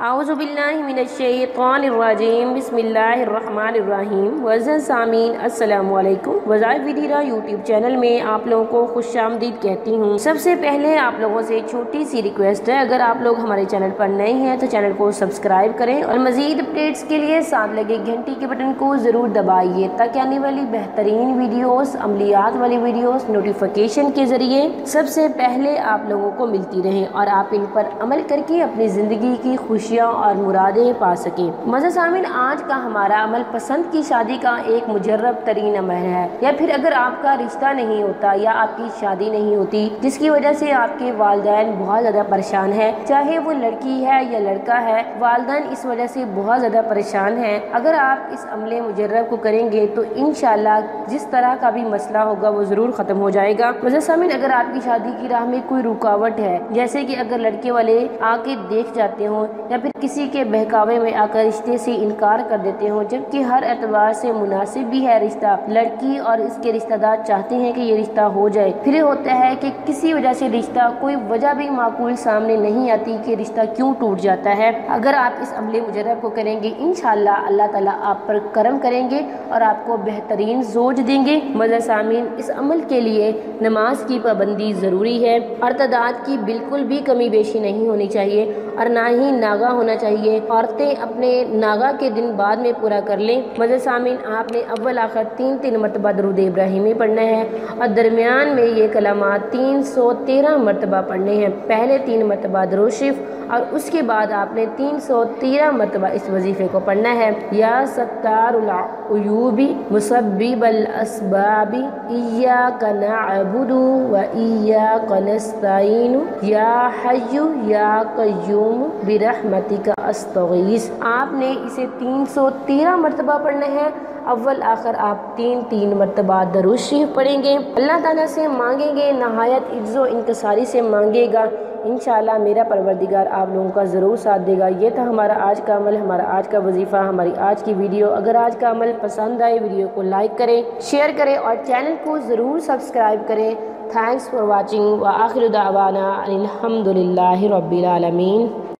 اعوذ باللہ من الشیطان الرجیم بسم اللہ الرحمن الرحیم۔ معزز سامعین السلام علیکم۔ وظائف ود ہیرا یوٹیوب چینل میں آپ لوگوں کو خوش آمدید کہتی ہوں۔ سب سے پہلے آپ لوگوں سے چھوٹی سی ریکویسٹ ہے، اگر آپ لوگ ہمارے چینل پر نئے ہیں تو چینل کو سبسکرائب کریں اور مزید اپڈیٹس کے لیے ساتھ لگے گھنٹی کے بٹن کو ضرور دبائیے تاکہ آنے والی بہترین ویڈیوز، عملیات والی ویڈیوز نوٹیفیکیشن کے ذریعے سب سے پہلے آپ لوگوں کو ملتی رہیں اور آپ ان پر عمل کر کے اپنی زندگی کی خوشیاں اور مرادیں پا سکیں۔ معزز سامعین، آج کا ہمارا عمل پسند کی شادی کا ایک مجرب ترین عمل ہے، یا پھر اگر آپ کا رشتہ نہیں ہوتا یا آپ کی شادی نہیں ہوتی جس کی وجہ سے آپ کے والدین بہت زیادہ پریشان ہیں، چاہے وہ لڑکی ہے یا لڑکا ہے، والدین اس وجہ سے بہت زیادہ پریشان ہیں۔ اگر آپ اس عمل مجرب کو کریں گے تو انشاءاللہ جس طرح کا بھی مسئلہ ہوگا وہ ضرور ختم ہو جائے گا۔ معزز سامعین، اگر آپ کی شادی کی راہ میں کوئی رکاوٹ ہے، جیسے کہ اگر لڑکے والے آ کے دیکھ جاتے ہوں یا پھر کسی کے بہکاوے میں آ کر رشتے سے انکار کر دیتے ہوں، جبکہ ہر اعتبار سے مناسب بھی ہے رشتہ، لڑکی اور اس کے رشتہ دار چاہتے ہیں کہ یہ رشتہ ہو جائے، پھر یہ ہوتا ہے کہ کسی وجہ سے رشتہ، کوئی وجہ بھی معقول سامنے نہیں آتی کہ رشتہ کیوں ٹوٹ جاتا ہے۔ اگر آپ اس عمل مجرب کو کریں گے انشاءاللہ اللہ تعالیٰ آپ پر کرم کریں گے اور آپ کو بہترین زوج دیں گے۔ معزز سامعین، اس عمل کے لیے نماز کی پابندی ضروری ہے، ارتداد کی بالکل بھی کمی بیشی نہیں ہونی چاہیے اور نہ ہی ناغہ ہونا چاہیے۔ عورتیں اپنے ناغہ کے دن بعد میں پورا کر لیں۔ معزز سامعین، آپ نے اول آخر تین مرتبہ درود ابراہیمی پڑھنا ہے اور درمیان میں یہ کلمات 313 مرتبہ پڑھنے ہیں۔ پہلے 3 مرتبہ درود شریف اور اس کے بعد آپ نے 313 مرتبہ اس وظیفے کو پڑھنا ہے۔ یا ستار العیوب مسبب الاسباب ایاک نعبد و ایاک نستعین یا حی یا قیوم برحمتک استغیث۔ آپ نے اسے 313 مرتبہ پڑھنا ہے۔ اول آخر آپ 3 مرتبہ درود شریف پڑھیں گے، اللہ تعالیٰ سے مانگیں گے، نہایت عجز و انکساری سے مانگے گا، انشاءاللہ میرا پروردگار آپ لوگوں کا ضرور ساتھ دے گا۔ یہ تھا ہمارا آج کا عمل، ہمارا آج کا وظیفہ، ہماری آج کی ویڈیو۔ اگر آج کا عمل پسند آئے ویڈیو کو لائک کریں، شیئر کریں اور چینل کو ضرور سبسکرائب کریں۔ تھینکس فار واچنگ وآخر دعوانا ان الحمد للہ رب العالمین۔